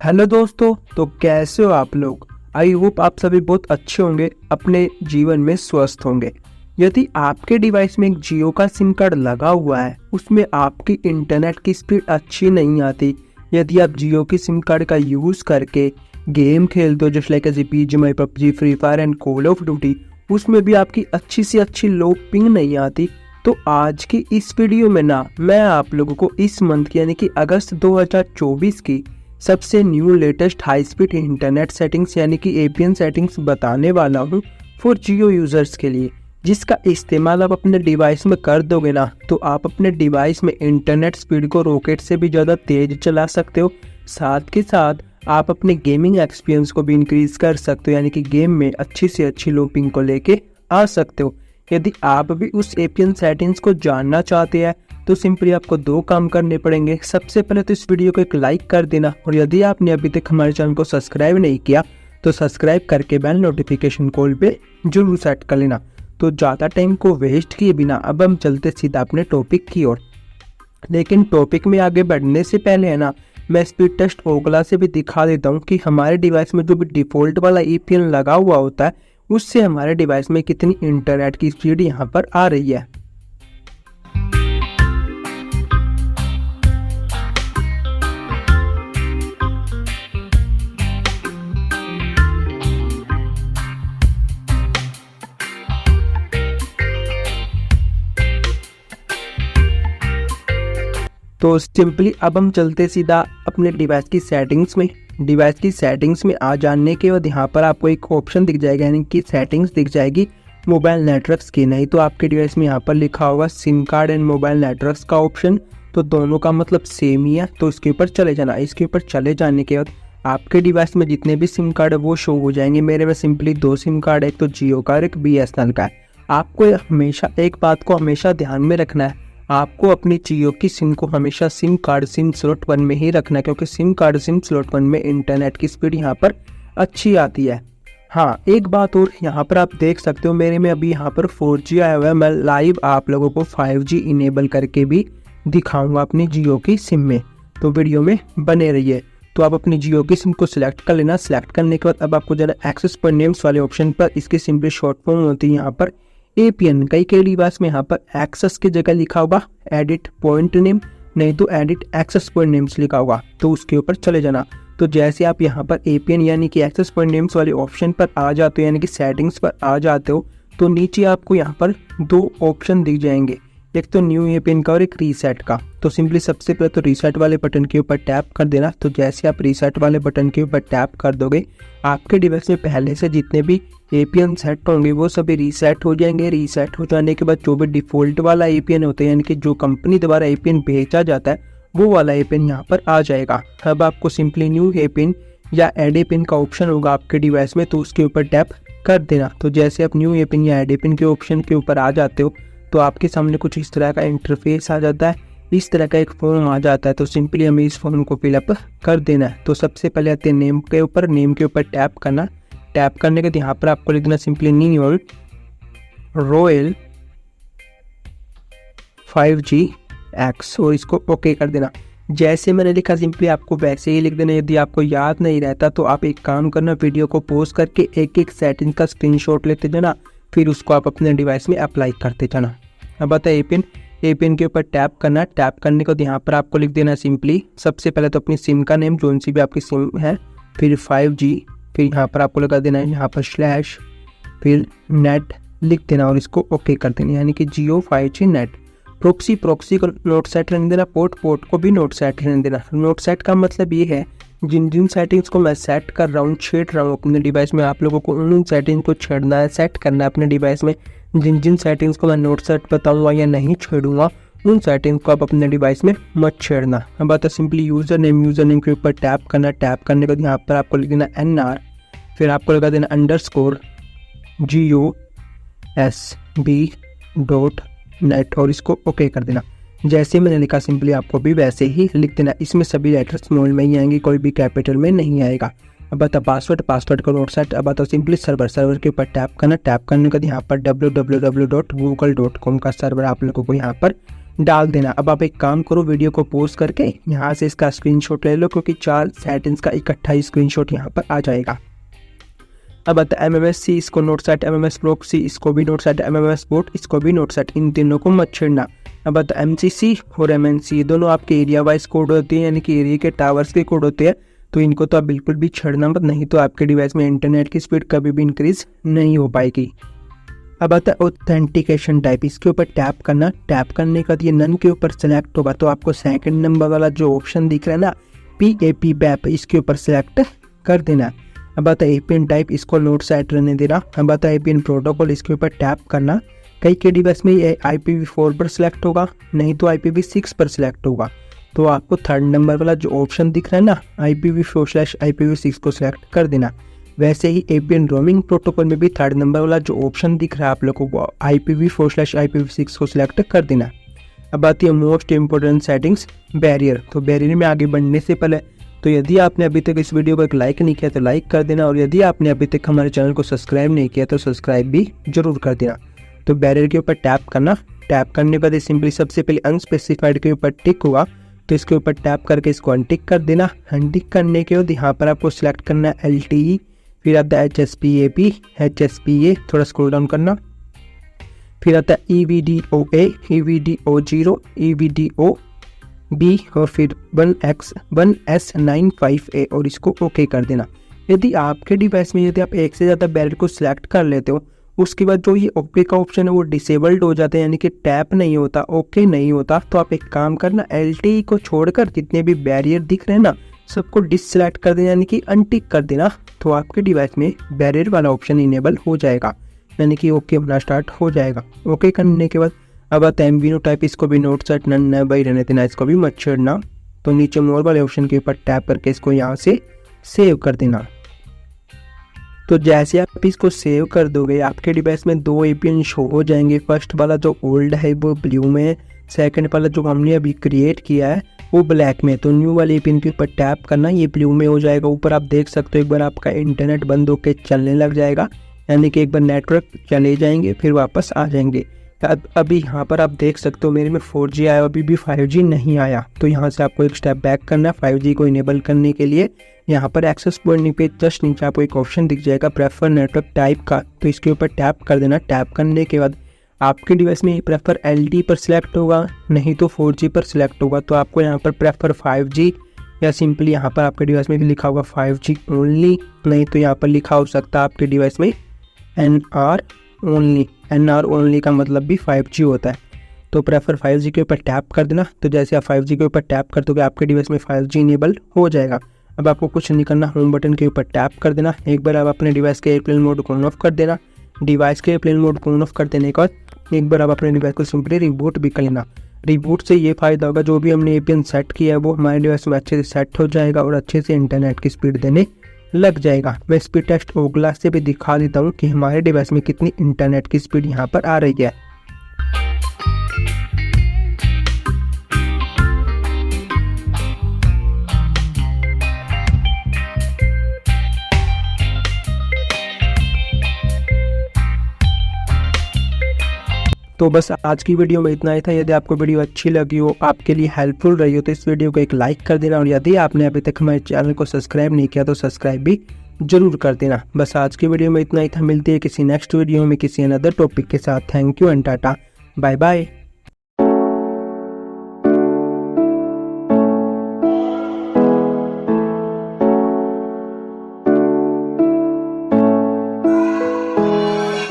Hello दोस्तों। तो कैसे हो आप लोग। आई होप आप सभी बहुत अच्छे होंगे, अपने जीवन में स्वस्थ होंगे। यदि आपके डिवाइस में एक जियो का सिम कार्ड लगा हुआ है, उसमें आपकी इंटरनेट की स्पीड अच्छी नहीं आती, यदि आप जियो की सिम कार्ड का यूज़ करके गेम खेलते हो जैसे like BGMI, PUBG, free fire and call of duty, उसमें भी आपकी अच्छी से अच्छी लो पिंग नहीं आती, तो आज की इस वीडियो में मैं आप लोगों को इस मंथ की यानी कि अगस्त 2024 की सबसे new latest high speed internet settings यानी कि APN सेटिंग्स बताने वाला हूँ फॉर जियो यूज़र्स के लिए, जिसका इस्तेमाल आप अपने डिवाइस में कर दोगे तो आप अपने डिवाइस में इंटरनेट स्पीड को रॉकेट से भी ज़्यादा तेज चला सकते हो। साथ के साथ आप अपने गेमिंग एक्सपीरियंस को भी इंक्रीज कर सकते हो, यानी कि गेम में अच्छी से अच्छी लो पिंग को लेके आ सकते हो। यदि आप भी उस APN सेटिंग्स को जानना चाहते हैं तो सिंपली आपको दो काम करने पड़ेंगे। सबसे पहले तो इस वीडियो को एक लाइक कर देना, और यदि आपने अभी तक हमारे चैनल को सब्सक्राइब नहीं किया तो सब्सक्राइब करके बेल नोटिफिकेशन कॉल पे जरूर सेट कर लेना। तो ज़्यादा टाइम को वेस्ट किए बिना अब हम चलते सीधा अपने टॉपिक की ओर। लेकिन टॉपिक में आगे बढ़ने से पहले मैं स्पीड टेस्ट ओगला से भी दिखा देता हूँ कि हमारे डिवाइस में जो भी डिफ़ॉल्ट वाला APN लगा हुआ होता है उससे हमारे डिवाइस में कितनी इंटरनेट की स्पीड यहाँ पर आ रही है। तो सिंपली अब हम चलते सीधा अपने डिवाइस की सेटिंग्स में। डिवाइस की सेटिंग्स में आ जाने के बाद यहाँ पर आपको एक ऑप्शन दिख जाएगा, यानी कि सेटिंग्स दिख जाएगी मोबाइल नेटवर्क्स की। नहीं तो आपके डिवाइस में यहाँ पर लिखा होगा SIM card and mobile networks का ऑप्शन, तो दोनों का मतलब सेम ही है। तो इसके ऊपर चले जाना। इसके ऊपर चले जाने के बाद आपके डिवाइस में जितने भी सिम कार्ड है वो शो हो जाएंगे। मेरे में सिंपली 2 सिम कार्ड है, एक तो जियो का और एक BSNL का है। आपको हमेशा एक बात को हमेशा ध्यान में रखना है, आपको अपनी जियो की सिम को हमेशा सिम कार्ड सिम स्लॉट 1 में ही रखना है, क्योंकि सिम कार्ड सिम स्लॉट 1 में इंटरनेट की स्पीड यहाँ पर अच्छी आती है। हाँ, एक बात और यहाँ पर आप देख सकते हो, मेरे में अभी यहाँ पर 4G आया हुआ है। मैं लाइव आप लोगों को 5G इनेबल करके भी दिखाऊंगा अपनी जियो की सिम में, तो वीडियो में बने रहिए। तो आप अपनी जियो की सिम को सिलेक्ट कर लेना। सिलेक्ट करने के बाद अब आपको जरा एक्सेस पॉइंट नेम्स वाले ऑप्शन पर, इसकी सिंपली शॉर्ट फॉर्म होती है यहाँ पर APN। कई डिवाइस में यहाँ पर एक्सेस की जगह लिखा होगा एडिट पॉइंट नेम, नहीं तो एडिट एक्सेस पॉइंट नेम्स लिखा होगा, तो उसके ऊपर चले जाना। तो जैसे आप यहाँ पर APN यानी कि एक्सेस पॉइंट नेम्स वाले ऑप्शन पर आ जाते हो, यानी कि सेटिंग्स पर आ जाते हो, तो नीचे आपको यहाँ पर 2 ऑप्शन दिख जाएंगे, एक तो न्यू APN का और एक रीसेट का। तो सिंपली सबसे पहले तो रीसेट वाले बटन के ऊपर टैप कर देना। तो जैसे आप रीसेट वाले बटन के ऊपर टैप कर दोगे, आपके डिवाइस में पहले से जितने भी APN सेट होंगे वो सभी रीसेट हो जाएंगे। रीसेट हो जाने के बाद जो भी डिफ़ॉल्ट वाला APN होता है, यानी कि जो कंपनी द्वारा APN भेजा जाता है, वो वाला APN यहाँ पर आ जाएगा। अब आपको सिंपली न्यू APN या एड APN का ऑप्शन होगा आपके डिवाइस में, तो उसके ऊपर टैप कर देना। तो जैसे आप न्यू APN या एड APN के ऑप्शन के ऊपर आ जाते हो, तो आपके सामने कुछ इस तरह का इंटरफेस आ जाता है, इस तरह का एक फॉर्म आ जाता है। तो सिंपली हमें इस फॉर्म को फिलअप कर देना है। तो सबसे पहले आते हैं नेम के ऊपर टैप करना। टैप करने के बाद यहाँ पर आपको लिख देना सिंपली न्यू रॉयल 5GX और इसको ओके कर देना। जैसे मैंने लिखा सिंपली आपको वैसे ही लिख देना। यदि आपको याद नहीं रहता तो आप एक काम करना, वीडियो को पॉज करके एक सेटिंग का स्क्रीनशॉट लेते जाना, फिर उसको आप अपने डिवाइस में अप्लाई करते जाना। अब आता है APN के ऊपर टैप करना। टैप करने के बाद यहाँ पर आपको लिख देना सिंपली सबसे पहले तो अपनी सिम का नेम, जो सी भी आपकी सिम है, फिर 5G, फिर यहाँ पर आपको लगा देना है यहाँ पर स्लैश, फिर नेट लिख देना और इसको ओके कर देना, यानी कि जियो 5G नेट। प्रॉक्सी को नोट सेट रहने देना, पोर्ट को भी नोट सेट रहने देना। नोट सेट का मतलब ये है जिन सेटिंग्स को मैं सेट कर रहा हूँ, छेड़ रहा हूँ अपने डिवाइस में, आप लोगों को उन सेटिंग्स को छेड़ना है, सेट करना है अपने डिवाइस में। जिन सेटिंग्स को मैं नोट सेट बताऊँगा या नहीं छेड़ूंगा, उन सेटिंग्स को आप अपने डिवाइस में मत छेड़ना। अब आता सिंपली यूज़र नेम के ऊपर टैप करना। टैप करने के बाद यहाँ पर आपको लिख देना NR, फिर आपको लगा देना _GOSB.net और इसको ओके कर देना। जैसे मैंने लिखा सिंपली आपको भी वैसे ही लिख देना। इसमें सभी लेटर स्मॉल में ही आएंगे, कोई भी कैपिटल में नहीं आएगा। अब आता पासवर्ड का नोट सेट। अब आता सिंपली सर्वर के ऊपर टैप करना। टैप करने के बाद यहाँ पर www.google.com का सर्वर आप लोगों को यहाँ पर डाल देना। अब आप एक काम करो, वीडियो को पॉज करके यहाँ से इसका स्क्रीनशॉट ले लो, क्योंकि 4 सेटिंग्स का इकट्ठा स्क्रीनशॉट यहाँ पर आ जाएगा। अब आता है MMS C, इसको नोट सेट, MMS प्रॉक्सी इसको भी नोट सेट, MMS बोट इसको भी नोट सेट, इन तीनों को मत छेड़ना। अब आता है MCC और MNC, दोनों आपके एरिया वाइज कोड होती है, यानी कि एरिया के टावर्स के कोड होते हैं, तो इनको तो आप बिल्कुल भी छेड़ना मत, नहीं तो आपके डिवाइस में इंटरनेट की स्पीड कभी भी इंक्रीज नहीं हो पाएगी। अब आता है ऑथेंटिकेशन टाइप, इसके ऊपर टैप करना। टैप करने के बाद ये नन के ऊपर सेलेक्ट होगा, तो आपको सेकंड नंबर वाला जो ऑप्शन दिख रहा है ना PAP बैप, इसके ऊपर सेलेक्ट कर देना। अब आता है APN टाइप, इसको नोट सेट रहने देना। अब आता है APN प्रोटोकॉल, इसके ऊपर टैप करना। कई के डिवाइस में ये IPv4 पर सिलेक्ट होगा, नहीं तो IPv6 पर सिलेक्ट होगा, तो आपको थर्ड नंबर वाला जो ऑप्शन दिख रहा है ना IPv4/IPv6 को सिलेक्ट कर देना। वैसे ही APN रोमिंग प्रोटोकॉल में भी थर्ड नंबर वाला जो ऑप्शन दिख रहा है आप लोगों को IPv4/IPv6 को सिलेक्ट कर देना। अब आती है मोस्ट इम्पोर्टेंट सेटिंग्स, बैरियर। तो बैरियर में आगे बढ़ने से पहले तो यदि आपने अभी तक इस वीडियो को एक लाइक नहीं किया तो लाइक कर देना, और यदि आपने अभी तक हमारे चैनल को सब्सक्राइब नहीं किया तो सब्सक्राइब भी जरूर कर देना। तो बैरियर के ऊपर टैप करना। टैप करने के बाद सिंपली सबसे पहले अनस्पेसिफाइड के ऊपर टिक हुआ, तो इसके ऊपर टैप करके इसको अनटिक कर देना। अनटिक करने के बाद यहाँ पर आपको सिलेक्ट करना है LTE, फिर आता है HSPAP, HSPA, थोड़ा स्क्रॉल डाउन करना, फिर आता है EVDOA, EVDO0, EVDOB और फिर 1S95A, और इसको ओके कर देना। यदि आपके डिवाइस में यदि आप एक से ज़्यादा बैरियर को सिलेक्ट कर लेते हो, उसके बाद जो ये ओके का ऑप्शन है वो डिसेबल्ड हो जाता है, यानी कि टैप नहीं होता, ओके नहीं होता, तो आप एक काम करना LTE को छोड़कर जितने भी बैरियर दिख रहे हैं ना सबको डिससेलेक्ट कर देना, यानी कि अनटिक कर देना, तो आपके डिवाइस में बैरियर वाला ऑप्शन इनेबल हो जाएगा, यानी कि ओके होना स्टार्ट हो जाएगा। ओके करने के बाद अब आता है MVNO टाइप, इसको भी नोट सेट नन न भाई रहने देना, इसको भी मत छेड़ना। तो नीचे मोर वाले ऑप्शन के ऊपर टैप करके इसको यहाँ से सेव कर देना। तो जैसे आप इसको सेव कर दोगे आपके डिवाइस में 2 APN शो हो जाएंगे। फर्स्ट वाला जो ओल्ड है वो ब्लू में है, सेकंड वाला जो हमने अभी क्रिएट किया है वो ब्लैक में। तो न्यू वाले APN के ऊपर टैप करना, ये ब्लू में हो जाएगा। ऊपर आप देख सकते हो एक बार आपका इंटरनेट बंद होकर चलने लग जाएगा, यानी कि एक बार नेटवर्क चले जाएंगे फिर वापस आ जाएंगे। अभी यहाँ पर आप देख सकते हो मेरे में 4G आया, अभी भी 5G नहीं आया, तो यहाँ से आपको एक स्टेप बैक करना है। 5G को इनेबल करने के लिए यहाँ पर एक्सेस पॉइंट पे जस्ट नीचे आपको एक ऑप्शन दिख जाएगा प्रेफर नेटवर्क टाइप का, तो इसके ऊपर टैप कर देना। टैप करने के बाद आपके डिवाइस में प्रेफर LTE पर सिलेक्ट होगा, नहीं तो 4G पर सिलेक्ट होगा, तो आपको यहाँ पर प्रेफर 5G या सिंपली यहाँ पर आपके डिवाइस में भी लिखा होगा 5G ओनली, नहीं तो यहाँ पर लिखा हो सकता है आपके डिवाइस में NR ओनली। NR ओनली का मतलब भी 5G होता है, तो प्रेफर 5G के ऊपर टैप कर देना। तो जैसे आप 5G के ऊपर टैप कर दोगे आपके डिवाइस में 5G इनेबल हो जाएगा। अब आपको कुछ नहीं करना, होम बटन के ऊपर टैप कर देना। एक बार आप अपने डिवाइस के एयरप्लेन मोड को ऑन ऑफ कर देना। डिवाइस के एयरप्लेन मोड को ऑन ऑफ कर देने के बाद एक बार आप अपने डिवाइस को सिंपली रिबूट भी कर लेना। रिबूट से ये फ़ायदा होगा, जो भी हमने APN सेट किया है वो हमारे डिवाइस में अच्छे से सेट हो जाएगा और अच्छे से इंटरनेट की स्पीड देने लग जाएगा। मैं स्पीड टेस्ट ओग्लास से भी दिखा देता हूँ कि हमारे डिवाइस में कितनी इंटरनेट की स्पीड यहाँ पर आ रही है। तो बस आज की वीडियो में इतना ही था। यदि आपको वीडियो अच्छी लगी हो, आपके लिए हेल्पफुल रही हो, तो इस वीडियो को एक लाइक कर देना, और यदि आपने अभी तक हमारे चैनल को सब्सक्राइब नहीं किया तो सब्सक्राइब भी जरूर कर देना। बस आज की वीडियो में इतना ही था। मिलती है किसी नेक्स्ट वीडियो में किसी अनदर टॉपिक के साथ। Thank you and tata, bye bye.